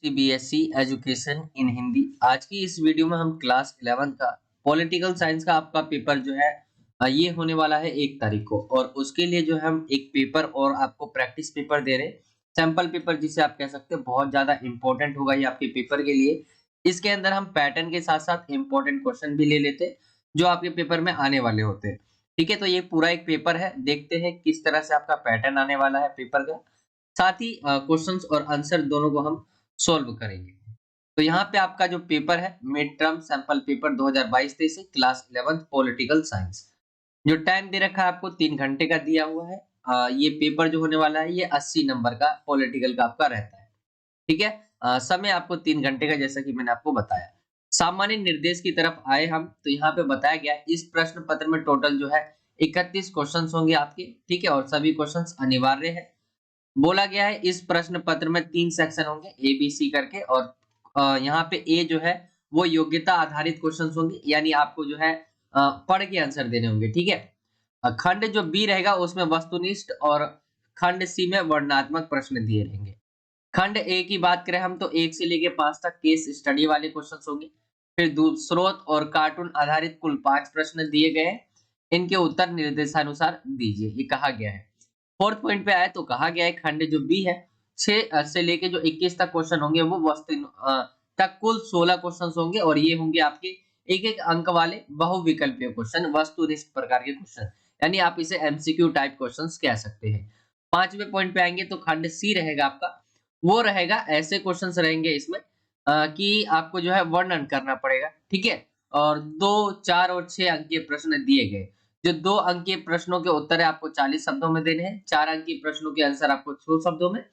CBSE education in Hindi. आज की इस वीडियो में हम क्लास 11 का पॉलिटिकल साइंस का आपका पेपर जो है ये होने वाला है 1 तारीख को। और उसके लिए जो है हम एक पेपर और आपको प्रैक्टिस पेपर दे रहे हैं, सैंपल पेपर जिसे आप कह सकते हैं। बहुत ज्यादा इंपॉर्टेंट होगा ये आपके पेपर के लिए। इसके अंदर हम पैटर्न के साथ साथ इंपॉर्टेंट क्वेश्चन भी ले लेते हैं जो आपके पेपर में आने वाले होते हैं। ठीक है, तो ये पूरा एक पेपर है, देखते हैं किस तरह से आपका पैटर्न आने वाला है पेपर का। साथ ही क्वेश्चंस और आंसर दोनों को हम सॉल्व करेंगे। तो यहाँ पे आपका जो पेपर है मिड टर्म सैंपल पेपर 2022-23 से क्लास 11th पॉलिटिकल साइंस। जो टाइम दे रखा है आपको 3 घंटे का दिया हुआ है। ये पेपर जो होने वाला है ये 80 नंबर का पॉलिटिकल का आपका रहता है। ठीक है, समय आपको 3 घंटे का, जैसा कि मैंने आपको बताया। सामान्य निर्देश की तरफ आए हम, तो यहाँ पे बताया गया है इस प्रश्न पत्र में टोटल जो है 31 क्वेश्चन होंगे आपके। ठीक है, और सभी क्वेश्चन अनिवार्य है। बोला गया है इस प्रश्न पत्र में 3 सेक्शन होंगे ए बी सी करके। और यहाँ पे ए जो है वो योग्यता आधारित क्वेश्चंस होंगे, यानी आपको जो है पढ़ के आंसर देने होंगे। ठीक है, खंड जो बी रहेगा उसमें वस्तुनिष्ठ और खंड सी में वर्णनात्मक प्रश्न दिए रहेंगे। खंड ए की बात करें हम तो 1 से लेके 5 तक केस स्टडी वाले क्वेश्चंस होंगे। फिर स्रोत और कार्टून आधारित कुल 5 प्रश्न दिए गए हैं। इनके उत्तर निर्देशानुसार दीजिए, ये कहा गया है। फोर्थ पॉइंट पे आए तो कहा गया है खंड जो बी है 6 से लेके जो 21 तक क्वेश्चन होंगे वो वस्तु तक कुल 16 क्वेश्चन होंगे। और ये होंगे आपके एक एक अंक वाले बहुविकल्पीय क्वेश्चन, वस्तुनिष्ठ प्रकार के क्वेश्चन, यानी आप इसे एमसीक्यू टाइप क्वेश्चंस कह सकते हैं। 5वें पॉइंट पे आएंगे तो खंड सी रहेगा आपका, वो रहेगा ऐसे क्वेश्चंस रहेंगे इसमें कि आपको जो है वर्णन करना पड़ेगा। ठीक है, और 2, 4 और 6 अंक के प्रश्न दिए गए। जो 2 अंकीय प्रश्नों के उत्तर है आपको 40 शब्दों में देने हैं, 4 अंकीय प्रश्नों के आंसर आपको 100 शब्दों में,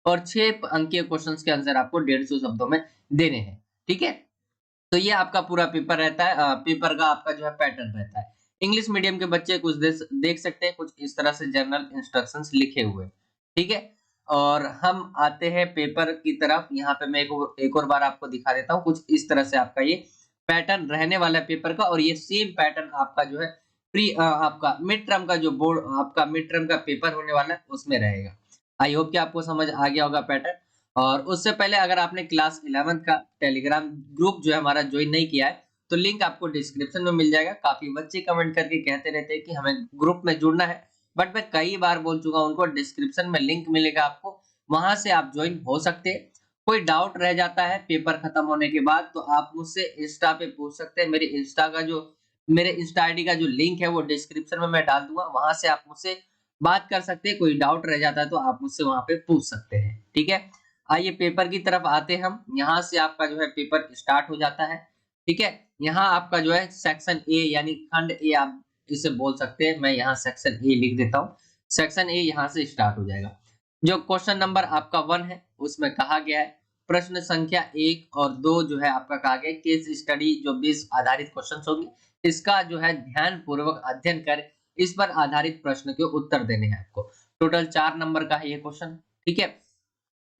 और 6 अंकीय क्वेश्चंस के आंसर आपको 150 शब्दों में देने हैं। ठीक है, तो ये आपका पूरा पेपर रहता है। पेपर का आपका जो है पैटर्न रहता है। इंग्लिश मीडियम के बच्चे कुछ देख सकते हैं, कुछ इस तरह से जनरल इंस्ट्रक्शंस लिखे हुए। ठीक है, और हम आते हैं पेपर की तरफ। यहाँ पे मैं एक और बार आपको दिखा देता हूँ। कुछ इस तरह से आपका ये पैटर्न रहने वाला है पेपर का। और ये सेम पैटर्न आपका जो है आपका मिड टर्म का जो बोर्ड आपका मिड टर्म का पेपर होने वाला है उसमें रहेगा। आई होप कि आपको समझ आ गया होगा पैटर्न। और उससे पहले अगर आपने क्लास 11 का टेलीग्राम ग्रुप जो है हमारा ज्वाइन नहीं किया है तो लिंक आपको डिस्क्रिप्शन में मिल जाएगा। काफी बच्चे कमेंट करके कहते रहते हैं कि हमें ग्रुप में जुड़ना है, बट मैं कई बार बोल चुका हूं उनको, डिस्क्रिप्शन में लिंक मिलेगा आपको, वहां से आप ज्वाइन हो सकते हैं। कोई डाउट रह जाता है पेपर खत्म होने के बाद तो आप मुझसे इंस्टा पे पूछ सकते हैं। मेरे इंस्टा आईडी का जो लिंक है वो डिस्क्रिप्शन में मैं डाल दूंगा, वहां से आप मुझसे बात कर सकते हैं। कोई डाउट रह जाता है तो आप मुझसे वहां पे पूछ सकते हैं। ठीक है, आइए पेपर की तरफ आते हैं हम। यहाँ से आपका जो है पेपर स्टार्ट हो जाता है। ठीक है, यहाँ आपका जो है सेक्शन ए यानी खंड ए आप इसे बोल सकते हैं। मैं यहाँ सेक्शन ए लिख देता हूँ। सेक्शन ए यहाँ से स्टार्ट हो जाएगा। जो क्वेश्चन नंबर आपका 1 है उसमें कहा गया है प्रश्न संख्या 1 और 2 जो है आपका कहा गया केस स्टडी जो 20 आधारित क्वेश्चन होंगे, इसका जो है ध्यान पूर्वक अध्ययन कर इस पर आधारित प्रश्न के उत्तर देने हैं आपको। टोटल 4 नंबर का है ये क्वेश्चन। ठीक है,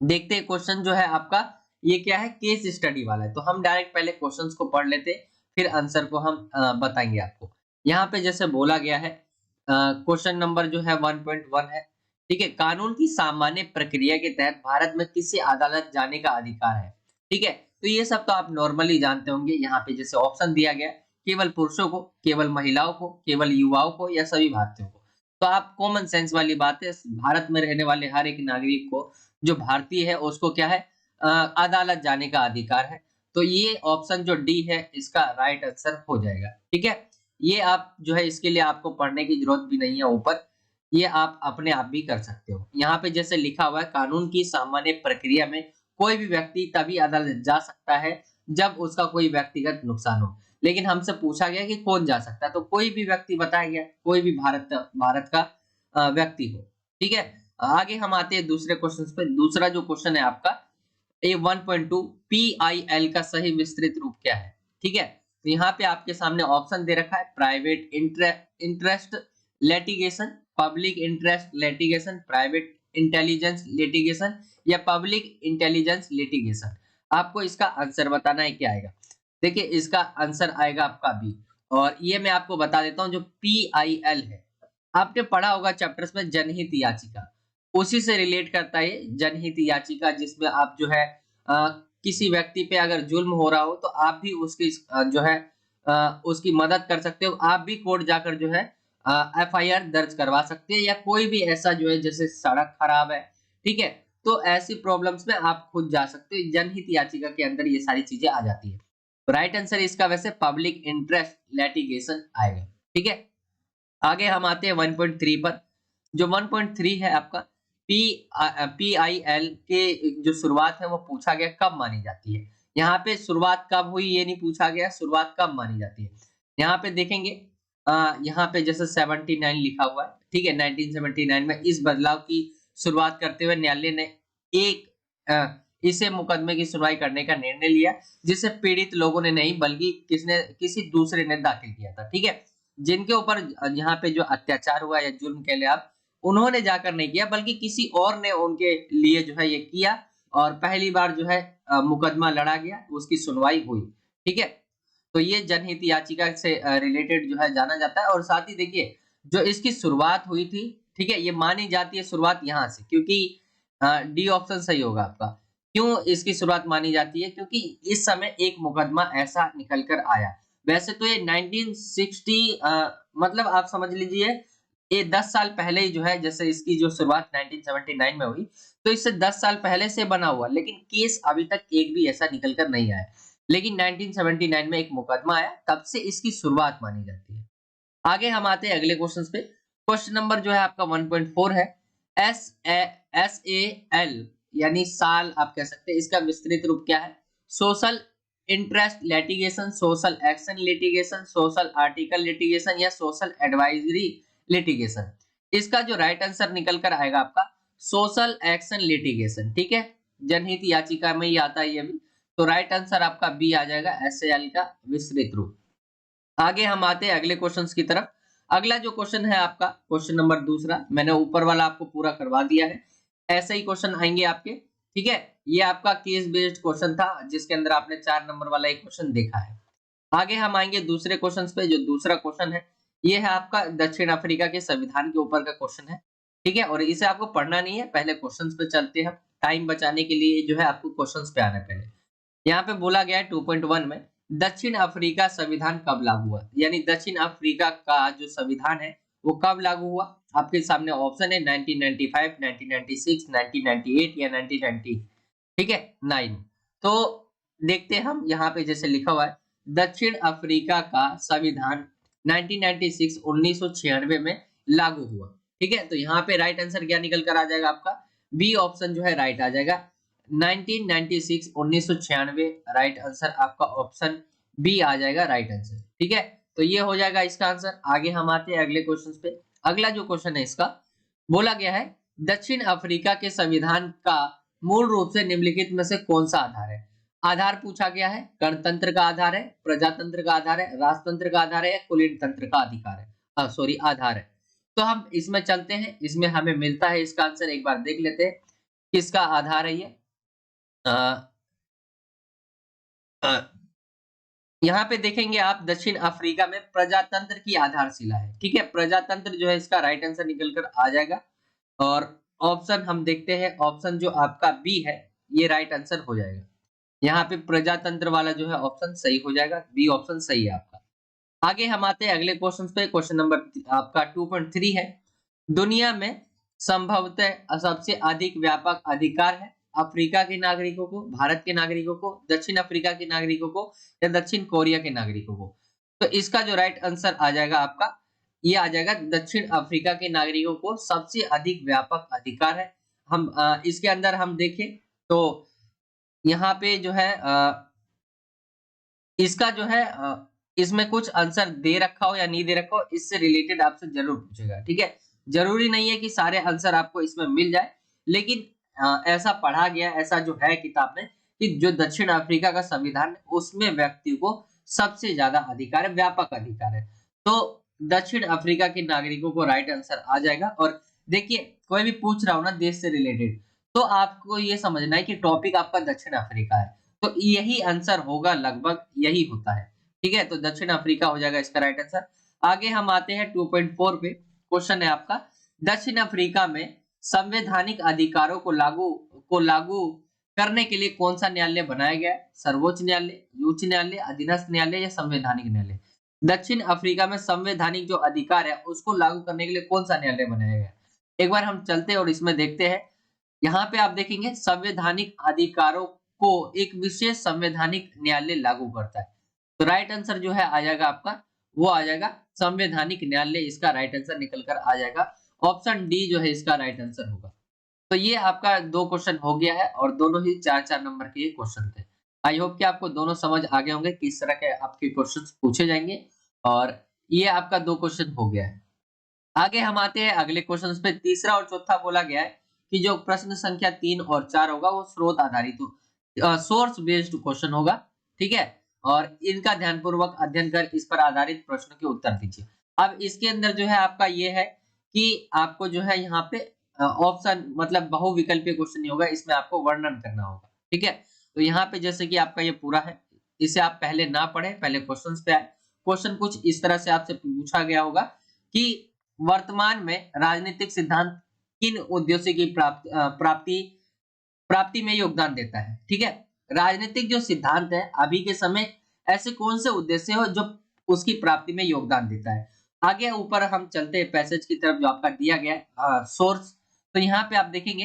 देखते हैं क्वेश्चन जो है आपका ये क्या है, केस स्टडी वाला है। तो हम डायरेक्ट पहले क्वेश्चंस को पढ़ लेते हैं, फिर आंसर को हम बताएंगे आपको। यहाँ पे जैसे बोला गया है क्वेश्चन नंबर जो है 1.1 है। ठीक है, कानून की सामान्य प्रक्रिया के तहत भारत में किसी अदालत जाने का अधिकार है। ठीक है, तो ये सब तो आप नॉर्मली जानते होंगे। यहाँ पे जैसे ऑप्शन दिया गया केवल पुरुषों को, केवल महिलाओं को, केवल युवाओं को या सभी भारतीयों को। तो आप कॉमन सेंस वाली बात है, भारत में रहने वाले हर एक नागरिक को जो भारतीय है उसको क्या है अदालत जाने का अधिकार है। तो ये ऑप्शन जो डी है इसका राइट आंसर हो जाएगा। ठीक है, ये आप जो है इसके लिए आपको पढ़ने की जरूरत भी नहीं है ऊपर, ये आप अपने आप भी कर सकते हो। यहाँ पे जैसे लिखा हुआ है कानून की सामान्य प्रक्रिया में कोई भी व्यक्ति तभी अदालत जा सकता है जब उसका कोई व्यक्तिगत नुकसान हो। लेकिन हमसे पूछा गया कि कौन जा सकता है, तो कोई भी व्यक्ति बताया गया, कोई भी भारत का व्यक्ति हो। ठीक है, आगे हम आते हैं दूसरे क्वेश्चन पे। दूसरा जो क्वेश्चन है आपका A1.2 PIL का सही विस्तृत रूप क्या है। ठीक है, तो यहाँ पे आपके सामने ऑप्शन दे रखा है private interest litigation, public interest litigation, private intelligence litigation या पब्लिक इंटेलिजेंस लिटिगेशन। आपको इसका आंसर बताना है क्या आएगा। देखिए इसका आंसर आएगा आपका बी। और ये मैं आपको बता देता हूँ जो PIL है आपने पढ़ा होगा चैप्टर्स में जनहित याचिका, उसी से रिलेट करता है जनहित याचिका, जिसमें आप जो है किसी व्यक्ति पे अगर जुल्म हो रहा हो तो आप भी उसकी जो है उसकी मदद कर सकते हो। आप भी कोर्ट जाकर जो है एफआईआर दर्ज करवा सकते हैं, या कोई भी ऐसा जो है जैसे सड़क खराब है, ठीक है, तो ऐसी प्रॉब्लम्स में आप खुद जा सकते हो। जनहित याचिका के अंदर ये सारी चीजें आ जाती है। राइट आंसर इसका वैसे पब्लिक इंटरेस्ट लिटिगेशन आएगा, ठीक है। आगे हम आते हैं 1.3 पर। जो 1.3 है आपका PIL के जो शुरुआत है वो पूछा गया कब मानी जाती है। यहाँ पे शुरुआत कब हुई ये नहीं पूछा गया, शुरुआत कब मानी जाती है। यहाँ पे देखेंगे यहाँ पे जैसे 79 लिखा हुआ है, ठीक है, 1979 में इस बदलाव की शुरुआत करते हुए न्यायालय ने एक इसे मुकदमे की सुनवाई करने का निर्णय लिया, जिसे पीड़ित लोगों ने नहीं बल्कि किसी दूसरे ने दाखिल किया था, ठीक है। जिनके ऊपर यहाँ पे जो अत्याचार हुआ या जुल्म कह ले आप, उन्होंने जाकर नहीं किया बल्कि किसी और ने उनके लिए जो है ये किया, और पहली बार जो है मुकदमा लड़ा गया, उसकी सुनवाई हुई, ठीक है। तो ये जनहित याचिका से रिलेटेड जो है जाना जाता है। और साथ ही देखिए जो इसकी शुरुआत हुई थी, ठीक है, ये मानी जाती है शुरुआत यहाँ से, क्योंकि डी ऑप्शन सही होगा आपका। क्यों इसकी शुरुआत मानी जाती है? क्योंकि इस समय एक मुकदमा ऐसा निकल कर आया। वैसे तो ये 1960 मतलब आप समझ लीजिए ये 10 साल पहले ही जो है, जैसे इसकी जो शुरुआत 1979 में हुई, तो इससे 10 साल पहले से बना हुआ, लेकिन केस अभी तक एक भी ऐसा निकल कर नहीं आया। लेकिन 1979 में एक मुकदमा आया, तब से इसकी शुरुआत मानी जाती है। आगे हम आते हैं अगले क्वेश्चन पे। क्वेश्चन नंबर जो है आपका 1.4 है। SAL यानी साल आप कह सकते हैं, इसका विस्तृत रूप क्या है? Social interest litigation, social action litigation, social article litigation, या सोशल एडवाइजरी लिटिगेशन। इसका जो राइट आंसर निकल कर आएगा आपका सोशल एक्शन लिटिगेशन, ठीक है। जनहित याचिका में ही आता है ये भी, तो राइट आंसर आपका बी आ जाएगा, SAL का विस्तृत रूप। आगे हम आते हैं अगले क्वेश्चंस की तरफ। अगला जो क्वेश्चन है आपका क्वेश्चन नंबर दूसरा, मैंने ऊपर वाला आपको पूरा करवा दिया है, ऐसे ही क्वेश्चन आएंगे आपके, ठीक है। ये आपका केस बेस्ड क्वेश्चन था, जिसके अंदर आपने 4 नंबर वाला एक क्वेश्चन देखा है। आगे हम आएंगे दूसरे क्वेश्चन पे। जो दूसरा क्वेश्चन है ये है आपका दक्षिण अफ्रीका के संविधान के ऊपर का क्वेश्चन है, ठीक है। और इसे आपको पढ़ना नहीं है, पहले क्वेश्चन पे चलते हैं। टाइम बचाने के लिए जो है आपको क्वेश्चन पे आना है। पहले यहाँ पे बोला गया है 2.1 में, दक्षिण अफ्रीका संविधान कब लागू हुआ, यानी दक्षिण अफ्रीका का जो संविधान है वो कब लागू हुआ। आपके सामने ऑप्शन है 1995, 1996, 1998 या 1990, ठीक है, 9। तो देखते हैं हम, यहाँ पे जैसे लिखा हुआ है दक्षिण अफ्रीका का संविधान 1996 1996 में लागू हुआ, ठीक है। तो यहाँ पे राइट आंसर क्या निकल कर आ जाएगा आपका? बी ऑप्शन जो है राइट आ जाएगा, 1996 1996 राइट आंसर आपका ऑप्शन बी आ जाएगा राइट आंसर, ठीक है। तो ये हो जाएगा इसका आंसर। आगे हम आते हैं अगले क्वेश्चन पे। अगला जो क्वेश्चन है इसका बोला गया है दक्षिण अफ्रीका के संविधान का मूल रूप से निम्नलिखित में से कौन सा आधार है। आधार पूछा गया है, गणतंत्र का आधार है, प्रजातंत्र का आधार है, राजतंत्र का आधार है, या कुलीन तंत्र का अधिकार है, सॉरी आधार है। तो हम इसमें चलते हैं, इसमें हमें मिलता है इसका आंसर, एक बार देख लेते हैं किसका आधार है ये। यहाँ पे देखेंगे आप दक्षिण अफ्रीका में प्रजातंत्र की आधारशिला है, ठीक है। प्रजातंत्र जो है इसका राइट आंसर निकल कर आ जाएगा। और ऑप्शन हम देखते हैं, ऑप्शन जो आपका बी है ये राइट आंसर हो जाएगा। यहाँ पे प्रजातंत्र वाला जो है ऑप्शन सही हो जाएगा, बी ऑप्शन सही है आपका। आगे हम आते हैं अगले क्वेश्चन पे। क्वेश्चन नंबर आपका 2.3 है। दुनिया में संभवतः सबसे अधिक व्यापक अधिकार है अफ्रीका के नागरिकों को, भारत के नागरिकों को, दक्षिण अफ्रीका के नागरिकों को, या दक्षिण कोरिया के नागरिकों को। तो इसका जो राइट आंसर आ जाएगा आपका, ये आ जाएगा दक्षिण अफ्रीका के नागरिकों को सबसे अधिक व्यापक अधिकार है। हम इसके अंदर हम देखें तो यहाँ पे जो है इसका जो है इसमें कुछ आंसर दे रखा हो या नहीं दे रखा हो, इससे रिलेटेड आपसे जरूर पूछेगा, ठीक है। जरूरी नहीं है कि सारे आंसर आपको इसमें मिल जाए, लेकिन ऐसा पढ़ा गया, ऐसा जो है किताब में, कि जो दक्षिण अफ्रीका का संविधान है उसमें व्यक्ति को सबसे ज्यादा अधिकार है, व्यापक अधिकार है। तो दक्षिण अफ्रीका के नागरिकों को राइट आंसर आ जाएगा। और देखिए कोई भी पूछ रहा हो ना देश से रिलेटेड, तो आपको ये समझना है कि टॉपिक आपका दक्षिण अफ्रीका है, तो यही आंसर होगा, लगभग यही होता है, ठीक है। तो दक्षिण अफ्रीका हो जाएगा इसका राइट आंसर। आगे हम आते हैं 2.4 पे। क्वेश्चन है आपका दक्षिण अफ्रीका में संवैधानिक अधिकारों को लागू करने के लिए कौन सा न्यायालय बनाया गया है? सर्वोच्च न्यायालय, उच्च न्यायालय, अधीनस्थ न्यायालय या संवैधानिक न्यायालय? दक्षिण अफ्रीका में संवैधानिक जो अधिकार है उसको लागू करने के लिए कौन सा न्यायालय बनाया गया है? एक बार हम चलते हैं और इसमें देखते हैं। यहाँ पे आप देखेंगे संवैधानिक अधिकारों को एक विशेष संवैधानिक न्यायालय लागू करता है। तो राइट आंसर जो है आ जाएगा आपका, वो आ जाएगा संवैधानिक न्यायालय, इसका राइट आंसर निकल कर आ जाएगा। ऑप्शन डी जो है इसका राइट आंसर होगा। तो ये आपका 2 क्वेश्चन हो गया है और दोनों ही 4-4 नंबर के क्वेश्चन थे। आई होप कि आपको दोनों समझ आ गए होंगे किस तरह के आपके क्वेश्चंस पूछे जाएंगे और ये आपका 2 क्वेश्चन हो गया है। आगे हम आते हैं अगले क्वेश्चंस पे। तीसरा और चौथा बोला गया है कि जो प्रश्न संख्या 3 और 4 होगा वो स्रोत आधारित सोर्स बेस्ड क्वेश्चन होगा, ठीक है? और इनका ध्यानपूर्वक अध्ययन कर इस पर आधारित प्रश्नों के उत्तर दीजिए। अब इसके अंदर जो है आपका ये है कि आपको जो है यहाँ पे ऑप्शन मतलब बहुविकल्पीय क्वेश्चन नहीं होगा, इसमें आपको वर्णन करना होगा, ठीक है? तो यहाँ पे जैसे कि आपका ये पूरा है, इसे आप पहले ना पढ़ें, पहले क्वेश्चंस पे आए। क्वेश्चन कुछ इस तरह से आपसे पूछा गया होगा कि वर्तमान में राजनीतिक सिद्धांत किन उद्देश्यों की प्राप्ति में योगदान देता है, ठीक है? राजनीतिक जो सिद्धांत है अभी के समय ऐसे कौन से उद्देश्य हो जो उसकी प्राप्ति में योगदान देता है। आगे ऊपर हम चलते हैं पैसेज की तरफ जो आपका दिया गया है सोर्स। तो यहाँ पे आप देखेंगे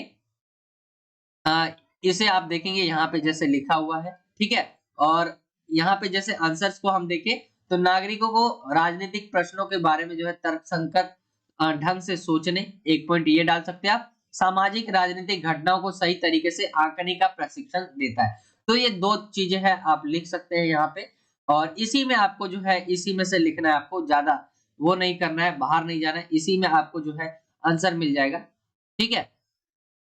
इसे आप देखेंगे यहाँ पे जैसे लिखा हुआ है, ठीक है? और यहाँ पे जैसे आंसर्स को हम देखें तो नागरिकों को राजनीतिक प्रश्नों के बारे में जो है तर्कसंगत ढंग से सोचने, एक पॉइंट ये डाल सकते हैं आप। सामाजिक राजनीतिक घटनाओं को सही तरीके से आंकने का प्रशिक्षण देता है। तो ये 2 चीजें हैं, आप लिख सकते हैं यहाँ पे। और इसी में आपको जो है इसी में से लिखना है, आपको ज्यादा वो नहीं करना है, बाहर नहीं जाना है, इसी में आपको जो है आंसर मिल जाएगा, ठीक है?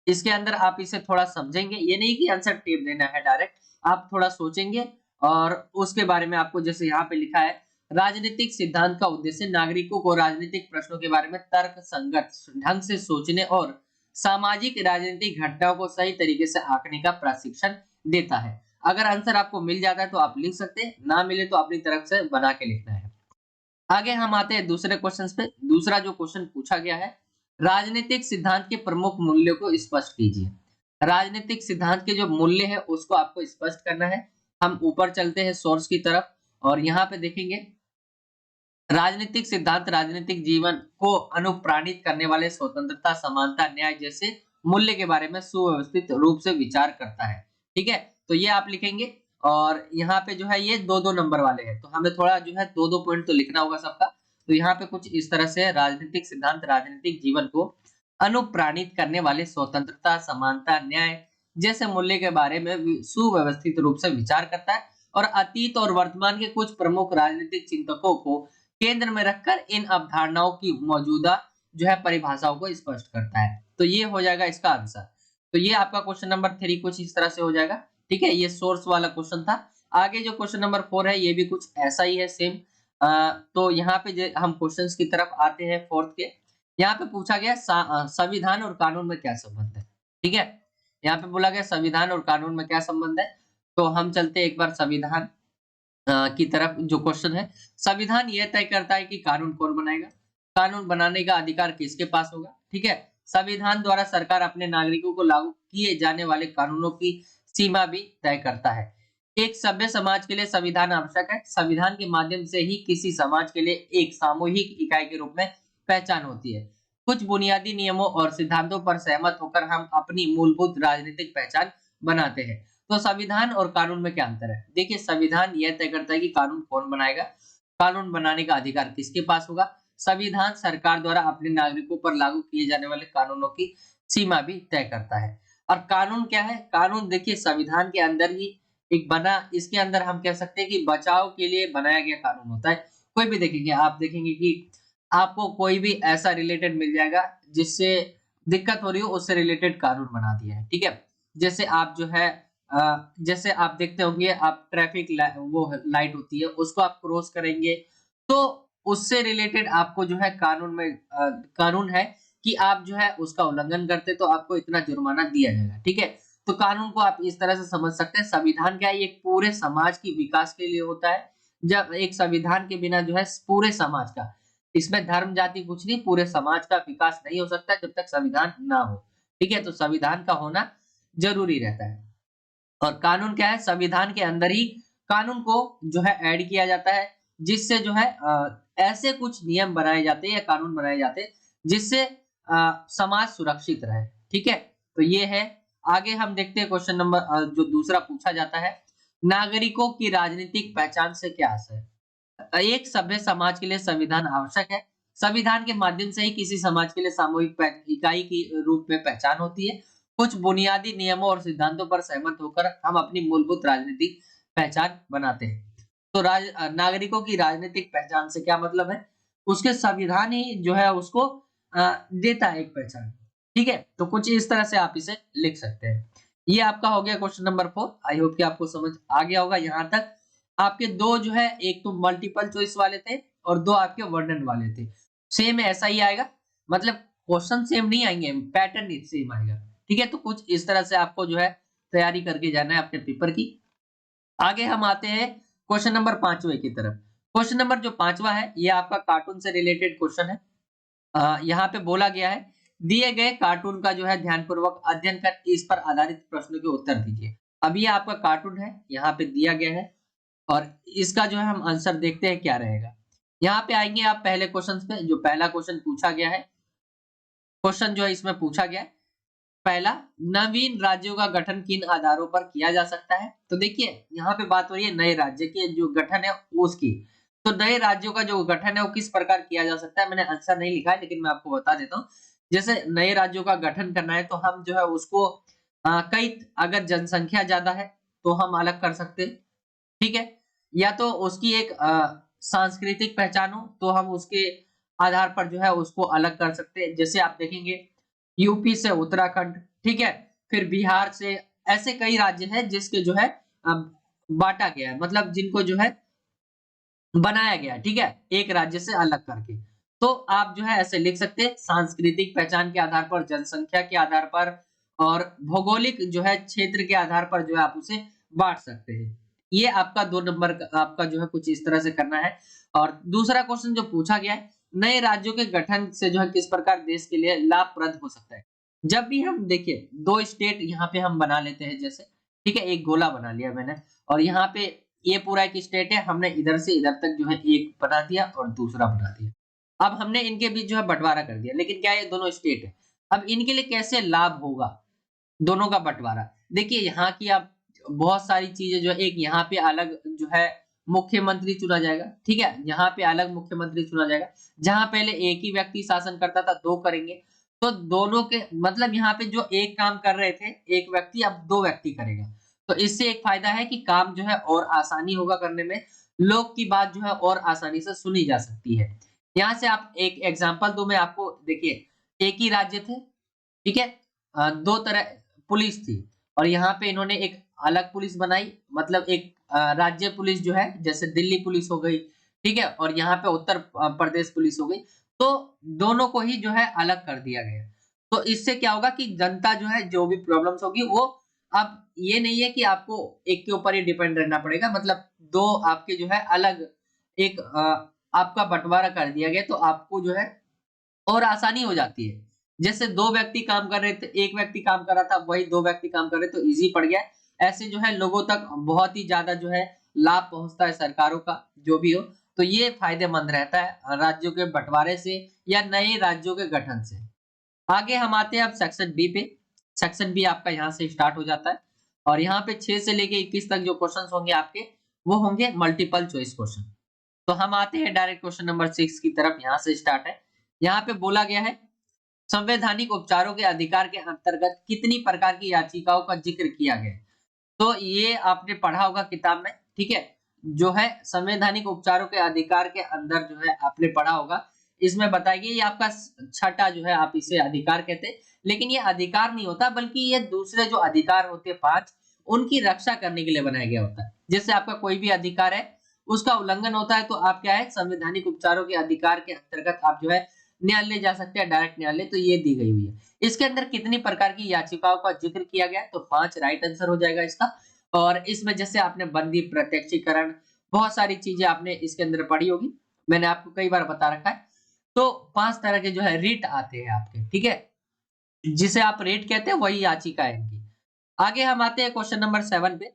इसके अंदर आप इसे थोड़ा समझेंगे, ये नहीं कि आंसर टिप देना है डायरेक्ट, आप थोड़ा सोचेंगे और उसके बारे में आपको जैसे यहाँ पे लिखा है राजनीतिक सिद्धांत का उद्देश्य नागरिकों को राजनीतिक प्रश्नों के बारे में तर्क संगत ढंग से सोचने और सामाजिक राजनीतिक घटनाओं को सही तरीके से आंकने का प्रशिक्षण देता है। अगर आंसर आपको मिल जाता है तो आप लिख सकते हैं, ना मिले तो अपनी तरफ से बना के लिखना है। आगे हम आते हैं दूसरे क्वेश्चन पे। दूसरा जो क्वेश्चन पूछा गया है, राजनीतिक सिद्धांत के प्रमुख मूल्यों को स्पष्ट कीजिए। राजनीतिक सिद्धांत के जो मूल्य है उसको आपको स्पष्ट करना है। हम ऊपर चलते हैं सोर्स की तरफ और यहाँ पे देखेंगे राजनीतिक सिद्धांत राजनीतिक जीवन को अनुप्राणित करने वाले स्वतंत्रता, समानता, न्याय जैसे मूल्य के बारे में सुव्यवस्थित रूप से विचार करता है, ठीक है? तो ये आप लिखेंगे और यहाँ पे जो है ये 2-2 नंबर वाले हैं, तो हमें थोड़ा जो है 2-2 पॉइंट तो लिखना होगा सबका। तो यहाँ पे कुछ इस तरह से राजनीतिक सिद्धांत राजनीतिक जीवन को अनुप्राणित करने वाले स्वतंत्रता, समानता, न्याय जैसे मूल्य के बारे में सुव्यवस्थित रूप से विचार करता है और अतीत और वर्तमान के कुछ प्रमुख राजनीतिक चिंतकों को केंद्र में रखकर इन अवधारणाओं की मौजूदा जो है परिभाषाओं को स्पष्ट करता है। तो ये हो जाएगा इसका आंसर। तो ये आपका क्वेश्चन नंबर 3 कुछ इस तरह से हो जाएगा, ठीक है? ये सोर्स वाला क्वेश्चन था। आगे जो क्वेश्चन नंबर 4 है ये भी कुछ ऐसा ही है सेम। तो यहाँ पे हम क्वेश्चंस की तरफ आते हैं फोर्थ के। यहाँ पे पूछा गया संविधान और कानून में क्या संबंध है, ठीक है? यहाँ पे बोला गया संविधान और कानून में क्या संबंध है। तो हम चलते एक बार संविधान की तरफ। जो क्वेश्चन है, संविधान यह तय करता है कि कानून कौन बनाएगा, कानून बनाने का अधिकार किसके पास होगा, ठीक है? संविधान द्वारा सरकार अपने नागरिकों को लागू किए जाने वाले कानूनों की सीमा भी तय करता है। एक सभ्य समाज के लिए संविधान आवश्यक है। संविधान के माध्यम से ही किसी समाज के लिए एक सामूहिक इकाई के रूप में पहचान होती है। कुछ बुनियादी नियमों और सिद्धांतों पर सहमत होकर हम अपनी मूलभूत राजनीतिक पहचान बनाते हैं। तो संविधान और कानून में क्या अंतर है? देखिए, संविधान यह तय करता है कि कानून कौन बनाएगा, कानून बनाने का अधिकार किसके पास होगा। संविधान सरकार द्वारा अपने नागरिकों पर लागू किए जाने वाले कानूनों की सीमा भी तय करता है। और कानून क्या है? कानून देखिए संविधान के अंदर ही एक बना, इसके अंदर हम कह सकते हैं कि बचाव के लिए बनाया गया कानून होता है। कोई भी देखेंगे, आप देखेंगे कि आपको कोई भी ऐसा रिलेटेड मिल जाएगा जिससे दिक्कत हो रही हो, उससे रिलेटेड कानून बना दिया है, ठीक है? जैसे आप जो है जैसे आप देखते होंगे, आप ट्रैफिक वो लाइट होती है उसको आप क्रॉस करेंगे तो उससे रिलेटेड आपको जो है कानून में कानून है कि आप जो है उसका उल्लंघन करते तो आपको इतना जुर्माना दिया जाएगा, ठीक है? तो कानून को आप इस तरह से समझ सकते हैं। संविधान क्या है? एक पूरे समाज की विकास के लिए होता है। जब एक संविधान के बिना जो है पूरे समाज का, इसमें धर्म जाति कुछ नहीं, पूरे समाज का विकास नहीं हो सकता जब तक संविधान ना हो, ठीक है? तो संविधान का होना जरूरी रहता है। और कानून क्या है, संविधान के अंदर ही कानून को जो है ऐड किया जाता है, जिससे जो है ऐसे कुछ नियम बनाए जाते हैं या कानून बनाए जाते हैं जिससे समाज सुरक्षित रहे। ठीक है, तो ये है। आगे हम देखते हैं क्वेश्चन नंबर जो दूसरा पूछा जाता है, नागरिकों की राजनीतिक पहचान से क्या आशय है? एक सभ्य समाज के लिए संविधान आवश्यक है। संविधान के माध्यम से ही किसी समाज के लिए सामूहिक इकाई की रूप में पहचान होती है। कुछ बुनियादी नियमों और सिद्धांतों पर सहमत होकर हम अपनी मूलभूत राजनीतिक पहचान बनाते हैं। तो नागरिकों की राजनीतिक पहचान से क्या मतलब है? उसके संविधान ही जो है उसको देता है एक पहचान। ठीक है, तो कुछ इस तरह से आप इसे लिख सकते हैं। ये आपका हो गया क्वेश्चन नंबर 4। आई होप कि आपको समझ आ गया होगा यहाँ तक। आपके दो जो है, एक तो मल्टीपल चॉइस वाले थे और दो आपके वर्णन वाले थे। सेम ऐसा ही आएगा, मतलब क्वेश्चन सेम नहीं आएंगे, पैटर्न ही सेम आएगा। ठीक है, तो कुछ इस तरह से आपको जो है तैयारी करके जाना है अपने पेपर की। आगे हम आते हैं क्वेश्चन नंबर 5वें की तरफ। क्वेश्चन नंबर जो 5वां है, ये आपका कार्टून से रिलेटेड क्वेश्चन है। यहाँ पे बोला गया है, दिए गए कार्टून का जो है ध्यानपूर्वक अध्ययन कर इस पर आधारित प्रश्नों के उत्तर दीजिए। अब ये आपका कार्टून है, यहाँ पे दिया गया है और इसका जो है हम आंसर देखते हैं क्या रहेगा। यहाँ पे आएंगे आप पहले क्वेश्चन पे। जो पहला क्वेश्चन पूछा गया है, क्वेश्चन जो है इसमें पूछा गया है, पहला, नवीन राज्यों का गठन किन आधारों पर किया जा सकता है? तो देखिए यहाँ पे बात हो रही है नए राज्य के जो गठन है उसकी। तो नए राज्यों का जो गठन है वो किस प्रकार किया जा सकता है, मैंने आंसर नहीं लिखा है लेकिन मैं आपको बता देता हूँ। जैसे नए राज्यों का गठन करना है तो हम जो है उसको कई, अगर जनसंख्या ज्यादा है तो हम अलग कर सकते हैं। ठीक है, या तो उसकी एक सांस्कृतिक पहचान हो तो हम उसके आधार पर जो है उसको अलग कर सकते हैं। जैसे आप देखेंगे यूपी से उत्तराखंड, ठीक है, फिर बिहार से, ऐसे कई राज्य हैं जिसके जो है बांटा गया है, मतलब जिनको जो है बनाया गया, ठीक है, एक राज्य से अलग करके। तो आप जो है ऐसे लिख सकते हैं, सांस्कृतिक पहचान के आधार पर, जनसंख्या के आधार पर और भौगोलिक जो है क्षेत्र के आधार पर जो है आप उसे बांट सकते हैं। ये आपका 2 नंबर का आपका जो है कुछ इस तरह से करना है। और दूसरा क्वेश्चन जो पूछा गया है, नए राज्यों के गठन से जो है किस प्रकार देश के लिए लाभप्रद हो सकता है? जब भी हम देखिए दो स्टेट यहाँ पे हम बना लेते हैं, जैसे ठीक है, एक गोला बना लिया मैंने और यहाँ पे ये पूरा एक स्टेट है, हमने इधर से इधर तक जो है एक बना दिया और दूसरा बना दिया। अब हमने इनके बीच जो है बंटवारा कर दिया, लेकिन क्या ये दोनों स्टेट है। अब इनके लिए कैसे लाभ होगा दोनों का बंटवारा? देखिए यहाँ की आप बहुत सारी चीजें जो है, एक यहाँ पे अलग जो है मुख्यमंत्री चुना जाएगा, ठीक है, यहाँ पे अलग मुख्यमंत्री चुना जाएगा। जहां पहले एक ही व्यक्ति शासन करता था, दो करेंगे, तो दोनों के मतलब यहाँ पे जो एक काम कर रहे थे एक व्यक्ति, अब दो व्यक्ति करेगा। तो इससे एक फायदा है कि काम जो है और आसानी होगा करने में, लोग की बात जो है और आसानी से सुनी जा सकती है। यहाँ से आप एक एग्जांपल दूं मैं आपको, देखिए एक ही राज्य थे, ठीक है, दो तरह पुलिस थी और यहाँ पे इन्होंने एक अलग पुलिस बनाई, मतलब एक राज्य पुलिस जो है, जैसे दिल्ली पुलिस हो गई, ठीक है, और यहाँ पे उत्तर प्रदेश पुलिस हो गई। तो दोनों को ही जो है अलग कर दिया गया। तो इससे क्या होगा कि जनता जो है जो भी प्रॉब्लम्स होगी वो, अब ये नहीं है कि आपको एक के ऊपर ही डिपेंड रहना पड़ेगा, मतलब दो आपके जो है अलग एक आपका बंटवारा कर दिया गया, तो आपको जो है और आसानी हो जाती है। जैसे दो व्यक्ति काम कर रहे थे, एक व्यक्ति काम कर रहा था, वही दो व्यक्ति काम कर रहे तो इजी पड़ गया। ऐसे जो है लोगों तक बहुत ही ज्यादा जो है लाभ पहुंचता है सरकारों का, जो भी हो। तो ये फायदेमंद रहता है राज्यों के बंटवारे से या नए राज्यों के गठन से। आगे हम आते हैं अब सेक्शन बी पे। सेक्शन बी आपका यहाँ से स्टार्ट हो जाता है और यहाँ पे 6 से लेके 21 तक जो क्वेश्चंस होंगे आपके, वो होंगे मल्टीपल चॉइस क्वेश्चन। तो हम आते हैं डायरेक्ट क्वेश्चन नंबर 6 की तरफ। यहाँ से स्टार्ट है। यहाँ पे बोला गया है, संवैधानिक उपचारों के अधिकार के अंतर्गत कितनी प्रकार की याचिकाओं का जिक्र किया गया है? तो ये आपने पढ़ा होगा किताब में, ठीक है, जो है संवैधानिक उपचारों के अधिकार के अंदर जो है आपने पढ़ा होगा। इसमें बताया गया ये आपका छठा जो है, आप इसे अधिकार कहते हैं, लेकिन ये अधिकार नहीं होता, बल्कि ये दूसरे जो अधिकार होते हैं 5, उनकी रक्षा करने के लिए बनाया गया होता है। जैसे आपका कोई भी अधिकार है, उसका उल्लंघन होता है तो आप क्या है, संवैधानिक उपचारों के अधिकार के अंतर्गत आप जो है न्यायालय जा सकते हैं, डायरेक्ट न्यायालय। तो ये दी गई हुई है। इसके अंदर कितनी प्रकार की याचिकाओं का जिक्र किया गया है? तो 5 राइट आंसर हो जाएगा इसका। और इसमें जैसे आपने बंदी, प्रत्यक्षीकरण, बहुत सारी चीजें आपने इसके अंदर पढ़ी होगी, मैंने आपको कई बार बता रखा है। तो 5 तरह के जो है रिट आते हैं आपके, ठीक है, जिसे आप रेट कहते हैं वही याचिका है इनकी। आगे हम आते हैं क्वेश्चन नंबर 7 पे।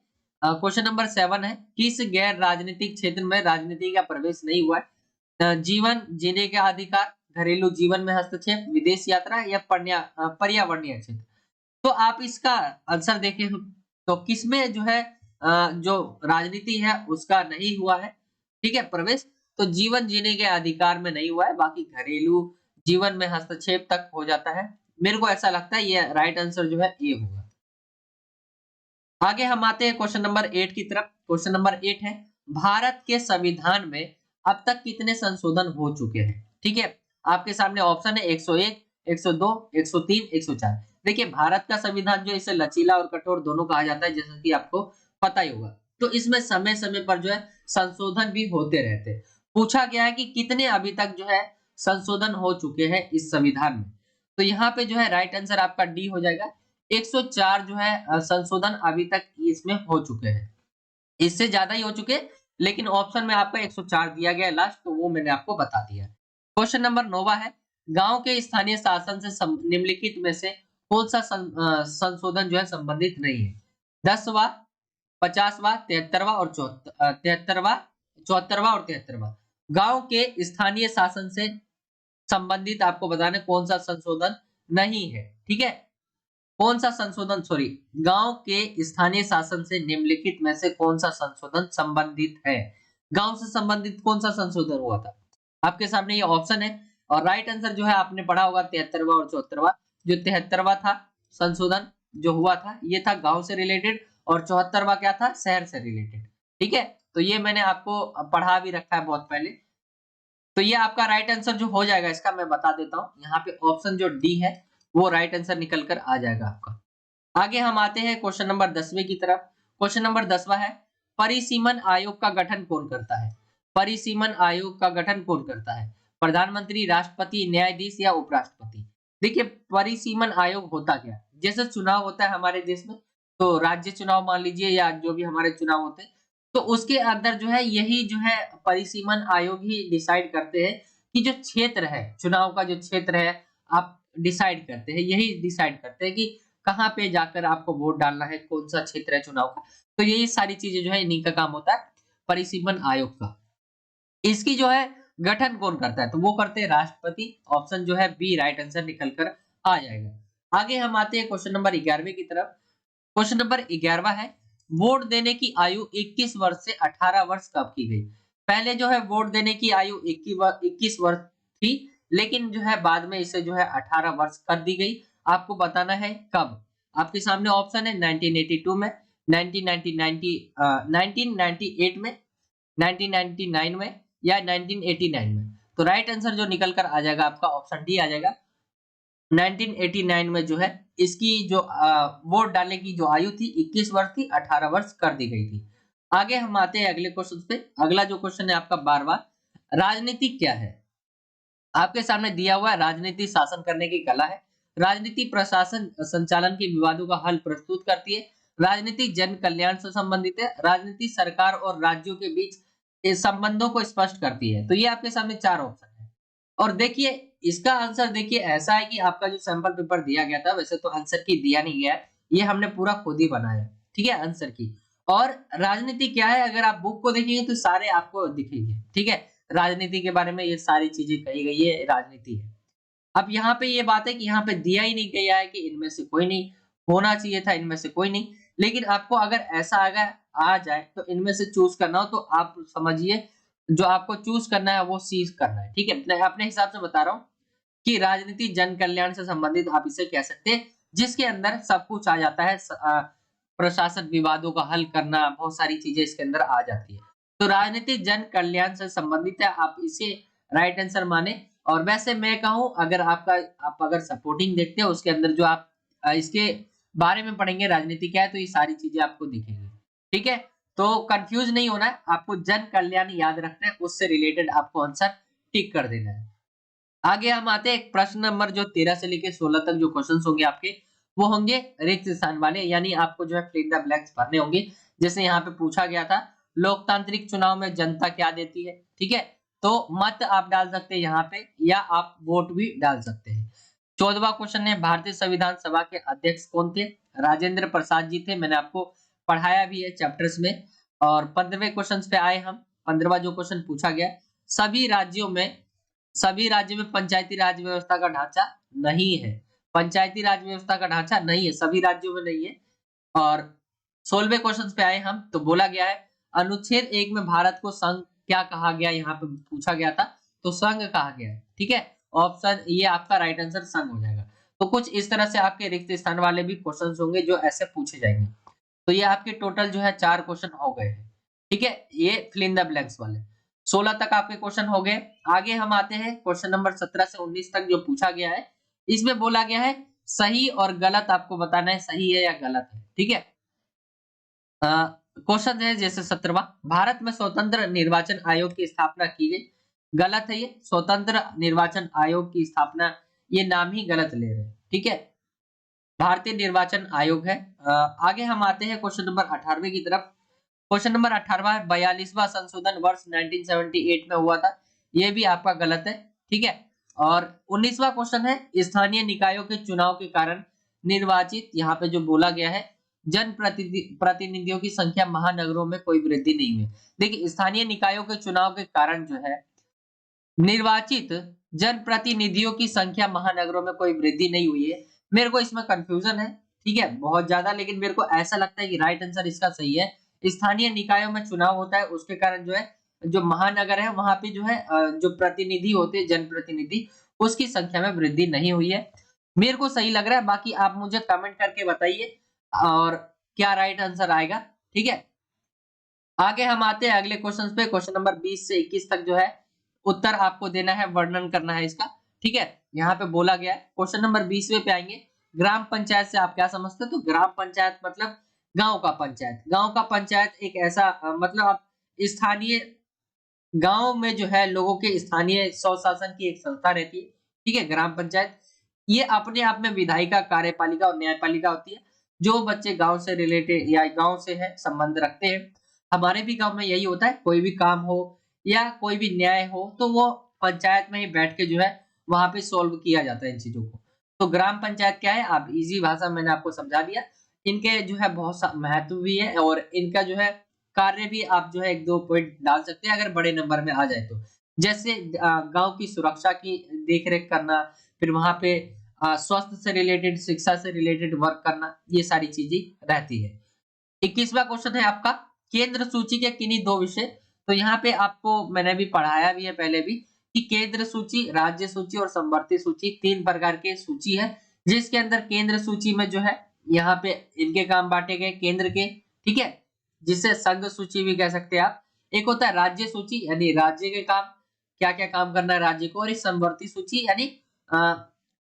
क्वेश्चन नंबर 7 है, किस गैर राजनीतिक क्षेत्र में राजनीति का प्रवेश नहीं हुआ है? जीवन जीने का अधिकार, घरेलू जीवन में हस्तक्षेप, विदेश यात्रा या पर्यावरणीय क्षेत्र। तो आप इसका आंसर देखें तो किसमें जो है जो राजनीति है उसका नहीं हुआ है, ठीक है, प्रवेश। तो जीवन जीने के अधिकार में नहीं हुआ है, बाकी घरेलू जीवन में हस्तक्षेप तक हो जाता है। मेरे को ऐसा लगता है ये राइट आंसर जो है ए होगा। आगे हम आते हैं क्वेश्चन नंबर 8 की तरफ। क्वेश्चन नंबर 8 है, भारत के संविधान में अब तक कितने संशोधन हो चुके हैं? ठीक है, आपके सामने ऑप्शन है 101, 102, 103, 104। देखिए भारत का संविधान जो इसे लचीला और कठोर दोनों कहा जाता है, जैसा कि आपको पता ही होगा। तो इसमें समय समय पर जो है संशोधन भी होते रहते हैं। पूछा गया है कि कितने अभी तक जो है संशोधन हो चुके हैं इस संविधान में। तो यहाँ पे जो है राइट आंसर आपका डी हो जाएगा। 104 जो है संशोधन अभी तक इसमें हो चुके हैं। इससे ज्यादा ही हो चुके हैं, लेकिन ऑप्शन में आपका 104 दिया गया है लास्ट, तो वो मैंने आपको बता दिया। क्वेश्चन नंबर 9 है, गांव के स्थानीय शासन से निम्नलिखित में से कौन सा संशोधन जो है संबंधित नहीं है? 10वां, 50वां, 73वां और 73वां। गांव के स्थानीय शासन से संबंधित आपको बताना कौन सा संशोधन नहीं है, ठीक है। कौन सा संशोधन, सॉरी, गांव के स्थानीय शासन से निम्नलिखित में से कौन सा संशोधन संबंधित है? गांव से संबंधित कौन सा संशोधन हुआ था? आपके सामने ये ऑप्शन है, और राइट आंसर जो है आपने पढ़ा होगा 73वां और 74वां। जो 73वां था संशोधन जो हुआ था, ये था गांव से रिलेटेड, और 74वां क्या था? शहर से रिलेटेड, ठीक है। तो ये मैंने आपको पढ़ा भी रखा है बहुत पहले। तो ये आपका राइट आंसर जो हो जाएगा इसका मैं बता देता हूं, यहाँ पे ऑप्शन जो डी है वो राइट आंसर निकल कर आ जाएगा आपका। आगे हम आते हैं क्वेश्चन नंबर 10वें की तरफ। क्वेश्चन नंबर 10वां है, परिसीमन आयोग का गठन कौन करता है? परिसीमन आयोग का गठन कौन करता है? प्रधानमंत्री, राष्ट्रपति, न्यायाधीश या उपराष्ट्रपति? देखिए परिसीमन आयोग होता क्या, जैसे चुनाव होता है हमारे देश में, तो राज्य चुनाव मान लीजिए या जो भी हमारे चुनाव होते हैं, तो उसके अंदर जो है यही जो है परिसीमन आयोग ही डिसाइड करते हैं कि जो क्षेत्र है, चुनाव का जो क्षेत्र है, आप डिसाइड करते हैं, यही डिसाइड करते हैं कि कहाँ पे जाकर आपको वोट डालना है, कौन सा क्षेत्र है चुनाव का। तो यही सारी चीजें जो है इन्हीं का काम होता है, परिसीमन आयोग का। इसकी जो है गठन कौन करता है? तो वो करते हैं राष्ट्रपति। ऑप्शन जो है बी राइट आंसर निकल कर आ जाएगा। आगे हम आते हैं क्वेश्चन नंबर 11वें की तरफ। क्वेश्चन नंबर 11वां है, वोट देने की आयु 21 वर्ष से 18 वर्ष कब की गई? पहले जो है वोट देने की आयु 21 वर्ष थी, लेकिन जो है बाद में इसे जो है 18 वर्ष कर दी गई। आपको बताना है कब। आपके सामने ऑप्शन है 1982 में, 1998 में, 1999 में या 1989 में। तो राइट आंसर जो निकल कर आ जाएगा आपका ऑप्शन डी आ जाएगा। 1989 में जो है इसकी जो वोट डालने की जो आयु थी 21 वर्ष थी, 18 वर्ष कर दी गई थी। आगे हम आते हैं अगले क्वेश्चन पे। अगला जो क्वेश्चन है आपका 12वां, राजनीति क्या है? आपके सामने दिया हुआ है, राजनीति शासन करने की कला है, राजनीति प्रशासन संचालन के विवादों का हल प्रस्तुत करती है, राजनीति जन कल्याण से संबंधित है, राजनीति सरकार और राज्यों के बीच इस संबंधों को स्पष्ट करती है। तो ये आपके सामने चार ऑप्शन है, और देखिए इसका आंसर देखिए ऐसा है कि आपका जो सैंपल पेपर दिया गया था, वैसे तो आंसर की दिया नहीं गया है, ये हमने पूरा खुद ही बनाया, ठीक है, आंसर की। और राजनीति क्या है, अगर आप बुक को देखेंगे तो सारे आपको दिखेंगे, ठीक है। राजनीति के बारे में ये सारी चीजें कही गई है, राजनीति है। अब यहाँ पे ये बात है कि यहाँ पे दिया ही नहीं गया है कि इनमें से कोई नहीं, होना चाहिए था इनमें से कोई नहीं, लेकिन आपको अगर ऐसा अगर आ जाए तो इनमें से चूज करना हो, तो आप समझिए जो आपको चूज करना है वो सी करना है, ठीक है। मैं अपने हिसाब से बता रहा हूँ कि राजनीति जन कल्याण से संबंधित आप इसे कह सकते हैं, जिसके अंदर सब कुछ आ जाता है, प्रशासन विवादों का हल करना, बहुत सारी चीजें इसके अंदर आ जाती है। तो राजनीति जन कल्याण से संबंधित है, आप इसे राइट आंसर माने। और वैसे मैं कहूं अगर आप अगर सपोर्टिंग देखते हैं उसके अंदर जो आप इसके बारे में पढ़ेंगे राजनीति क्या है, तो ये सारी चीजें आपको दिखेंगी, ठीक है। तो कंफ्यूज नहीं होना है, आपको जन कल्याण याद रखना है, उससे रिलेटेड आपको आंसर टिक कर देना है। आगे हम आते हैं प्रश्न नंबर जो 13 से लेकर 16 तक जो क्वेश्चंस होंगे आपके, वो होंगे रिक्त स्थान वाले, यानी आपको जो है फिल द ब्लैंक्स भरने होंगे। जैसे यहाँ पे पूछा गया था, लोकतांत्रिक चुनाव में जनता क्या देती है, ठीक है। तो मत आप डाल सकते हैं यहाँ पे, या आप वोट भी डाल सकते हैं। 14वां क्वेश्चन है, भारतीय संविधान सभा के अध्यक्ष कौन थे? राजेंद्र प्रसाद जी थे, मैंने आपको पढ़ाया भी है चैप्टर्स में। और 15वें क्वेश्चन पे आए हम। 15वां जो क्वेश्चन पूछा गया, सभी राज्यों में पंचायती राज व्यवस्था का ढांचा नहीं है। पंचायती राज व्यवस्था का ढांचा नहीं है, सभी राज्यों में नहीं है। और 16वें क्वेश्चन पे आए हम, तो बोला गया है अनुच्छेद 1 में भारत को संघ क्या कहा गया, यहाँ पे पूछा गया था, तो संघ कहा गया है। ठीक है, ऑप्शन ये आपका राइट आंसर संघ हो जाएगा। तो कुछ इस तरह से आपके रिक्त स्थान वाले भी क्वेश्चंस होंगे जो ऐसे पूछे जाएंगे। तो ये आपके टोटल जो है 4 क्वेश्चन हो गए हैं। ठीक है, ये फिल इन द ब्लैंक्स वाले 16 तक आपके क्वेश्चन हो गए। आगे हम आते हैं क्वेश्चन नंबर 17 से 19 तक जो पूछा गया है। इसमें बोला गया है सही और गलत आपको बताना है, सही है या गलत है। ठीक है, क्वेश्चन है जैसे 17वां, भारत में स्वतंत्र निर्वाचन आयोग की स्थापना की गई। गलत है, ये स्वतंत्र निर्वाचन आयोग की स्थापना, ये नाम ही गलत ले रहे हैं। ठीक है, भारतीय निर्वाचन आयोग है। आगे हम आते हैं क्वेश्चन नंबर 18वें की तरफ। क्वेश्चन नंबर 18वां है 42वां संशोधन वर्ष 1978 में हुआ था, ये भी आपका गलत है। ठीक है, और 19वां क्वेश्चन है स्थानीय निकायों के चुनाव के कारण निर्वाचित, यहाँ पे जो बोला गया है जन प्रतिनिधियों की संख्या महानगरों में कोई वृद्धि नहीं हुई। देखिए, स्थानीय निकायों के चुनाव के कारण जो है निर्वाचित जन प्रतिनिधियों की संख्या महानगरों में कोई वृद्धि नहीं हुई है। मेरे को इसमें कंफ्यूजन है, ठीक है, बहुत ज्यादा, लेकिन मेरे को ऐसा लगता है कि राइट आंसर इसका सही है। स्थानीय निकायों में चुनाव होता है, उसके कारण जो है जो महानगर है वहां पे जो है जो प्रतिनिधि होते हैं, जनप्रतिनिधि, उसकी संख्या में वृद्धि नहीं हुई है। मेरे को सही लग रहा है, बाकी आप मुझे कमेंट करके बताइए और क्या राइट आंसर आएगा। ठीक है, आगे हम आते हैं अगले क्वेश्चन पे। क्वेश्चन नंबर 20 से 21 तक जो है उत्तर आपको देना है, वर्णन करना है इसका। ठीक है, यहाँ पे बोला गया है, क्वेश्चन नंबर 20वें पे आएंगे। ग्राम पंचायत से आप क्या समझते हैं? तो ग्राम पंचायत मतलब गांव का पंचायत। गांव का पंचायत एक ऐसा मतलब आप स्थानीय गांव में जो है लोगों के स्थानीय स्वशासन की एक संस्था रहती है। ठीक है, ग्राम पंचायत ये अपने आप में विधायिका, कार्यपालिका और न्यायपालिका होती है। जो बच्चे गांव से रिलेटेड या गांव से है संबंध रखते हैं, हमारे भी गांव में यही होता है, कोई भी काम हो या कोई भी न्याय हो तो वो पंचायत में ही बैठ के जो है वहां पे सॉल्व किया जाता है इन चीजों को। तो ग्राम पंचायत क्या है, आप इजी भाषा में मैंने आपको समझा दिया। इनके जो है बहुत महत्व भी है और इनका जो है कार्य भी आप जो है 1-2 पॉइंट डाल सकते हैं अगर बड़े नंबर में आ जाए तो। जैसे गांव की सुरक्षा की देखरेख करना, फिर वहां पे स्वास्थ्य से रिलेटेड, शिक्षा से रिलेटेड वर्क करना, ये सारी चीजें रहती है। 21वां क्वेश्चन है आपका केंद्र सूची के किन्हीं 2 विषय। तो यहाँ पे आपको मैंने भी पढ़ाया भी है पहले भी कि केंद्र सूची, राज्य सूची और समवर्ती सूची 3 प्रकार की सूची है, जिसके अंदर केंद्र सूची में जो है यहाँ पे इनके काम बांटे गए केंद्र के। ठीक है, जिसे संघ सूची भी कह सकते हैं आप। एक होता है राज्य सूची, यानी राज्य के काम, क्या क्या काम करना है राज्य को। और इस समवर्ती सूची यानी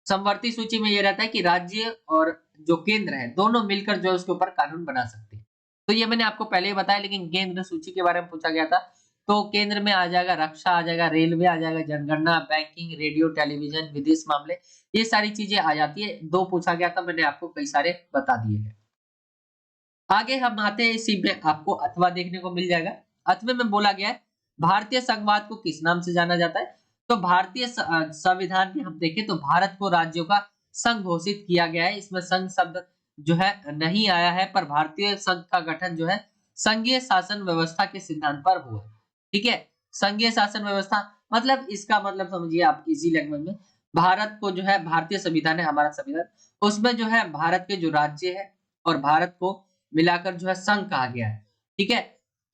समवर्ती सूची में ये रहता है कि राज्य और जो केंद्र है दोनों मिलकर जो है उसके ऊपर कानून बना सकते हैं। तो ये मैंने आपको पहले ही बताया, लेकिन केंद्र सूची के बारे में पूछा गया था। तो केंद्र में आ जाएगा रक्षा, आ जाएगा रेलवे, आ जाएगा जनगणना, बैंकिंग, रेडियो, टेलीविजन, विदेश मामले, ये सारी चीजें आ जाती है। 2 पूछा गया था, मैंने आपको कई सारे बता दिए हैं। आगे हम आते हैं, इसी में आपको अथवा देखने को मिल जाएगा। अथवा में बोला गया है भारतीय संघवाद को किस नाम से जाना जाता है? तो भारतीय संविधान में हम देखें तो भारत को राज्यों का संघ घोषित किया गया है। इसमें संघ शब्द जो है नहीं आया है, पर भारतीय संघ का गठन जो है संघीय शासन व्यवस्था के सिद्धांत पर हुआ। ठीक है, संघीय शासन व्यवस्था मतलब इसका मतलब समझिए आप इजी लैंग्वेज में, भारत को जो है भारतीय संविधान है हमारा संविधान, उसमें जो है भारत के जो राज्य है और भारत को मिलाकर जो है संघ कहा गया है। ठीक है,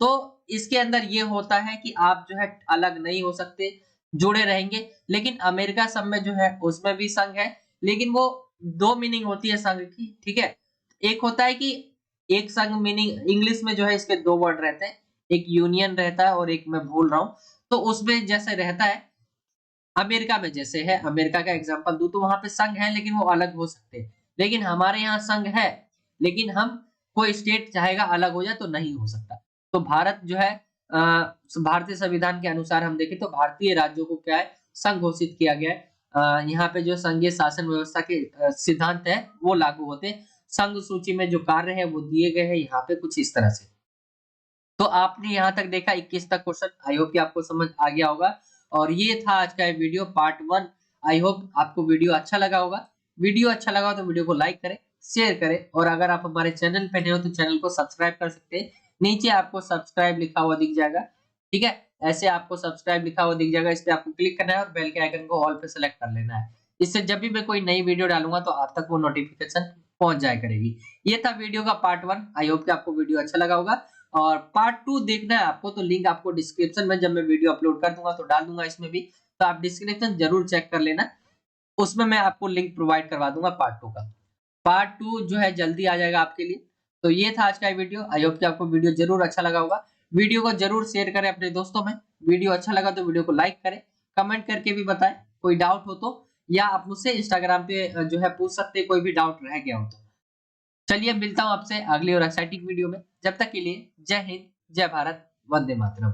तो इसके अंदर ये होता है कि आप जो है अलग नहीं हो सकते, जुड़े रहेंगे। लेकिन अमेरिका सब में जो है उसमें भी संघ है, लेकिन वो 2 मीनिंग होती है संघ की। ठीक है, एक होता है कि एक संघ मीनिंग इंग्लिश में जो है इसके 2 वर्ड रहते हैं, एक यूनियन रहता है और एक मैं भूल रहा हूं। तो उसमें जैसे रहता है अमेरिका में, जैसे है अमेरिका का एग्जांपल दूं तो वहां पे संघ है लेकिन वो अलग हो सकते हैं। लेकिन हमारे यहाँ संघ है, लेकिन हम कोई स्टेट चाहेगा अलग हो जाए तो नहीं हो सकता। तो भारत जो है भारतीय संविधान के अनुसार हम देखें तो भारतीय राज्यों को क्या है संघ घोषित किया गया है। यहाँ पे जो संघीय शासन व्यवस्था के सिद्धांत है वो लागू होते हैं। संघ सूची में जो कार्य है वो दिए गए हैं यहाँ पे कुछ इस तरह से। तो आपने यहाँ तक देखा 21 तक क्वेश्चन, आई होप कि आपको समझ आ गया होगा। और ये था आज का वीडियो पार्ट 1। आई होप आपको वीडियो अच्छा लगा होगा। वीडियो अच्छा लगा हो तो वीडियो को लाइक करें, शेयर करें और अगर आप हमारे चैनल पे नए हो तो चैनल को सब्सक्राइब कर सकते हैं। नीचे आपको सब्सक्राइब लिखा हुआ दिख जाएगा, ठीक है? ऐसे आपको सब्सक्राइब लिखा हुआ दिख जाएगा, इस पे आपको क्लिक करना है और बेल के आइकन को ऑल पे सेलेक्ट कर लेना है। इससे जब भी मैं कोई नई वीडियो डालूंगा तो आप तक वो नोटिफिकेशन पहुंच जाया करेगी। ये था वीडियो का पार्ट 1। आई होप कि आपको वीडियो अच्छा लगा होगा और पार्ट 2 देखना है आपको तो लिंक आपको डिस्क्रिप्शन में जब मैं वीडियो अपलोड कर दूंगा तो डाल दूंगा इसमें भी, तो आप डिस्क्रिप्शन जरूर चेक कर लेना, उसमें मैं आपको लिंक प्रोवाइड करवा दूंगा पार्ट 2 का। पार्ट 2 जो है जल्दी आ जाएगा आपके लिए। तो ये था आज का वीडियो। आई होप कि आपको वीडियो जरूर अच्छा लगा होगा। वीडियो को जरूर शेयर करें अपने दोस्तों में। वीडियो अच्छा लगा तो वीडियो को लाइक करें, कमेंट करके भी बताएं कोई डाउट हो तो, या आप मुझसे इंस्टाग्राम पे जो है पूछ सकते हैं कोई भी डाउट रह गया हो तो। चलिए मिलता हूं आपसे अगली और एक्साइटिंग वीडियो में। जब तक के लिए जय हिंद, जय भारत, वंदे मातरम।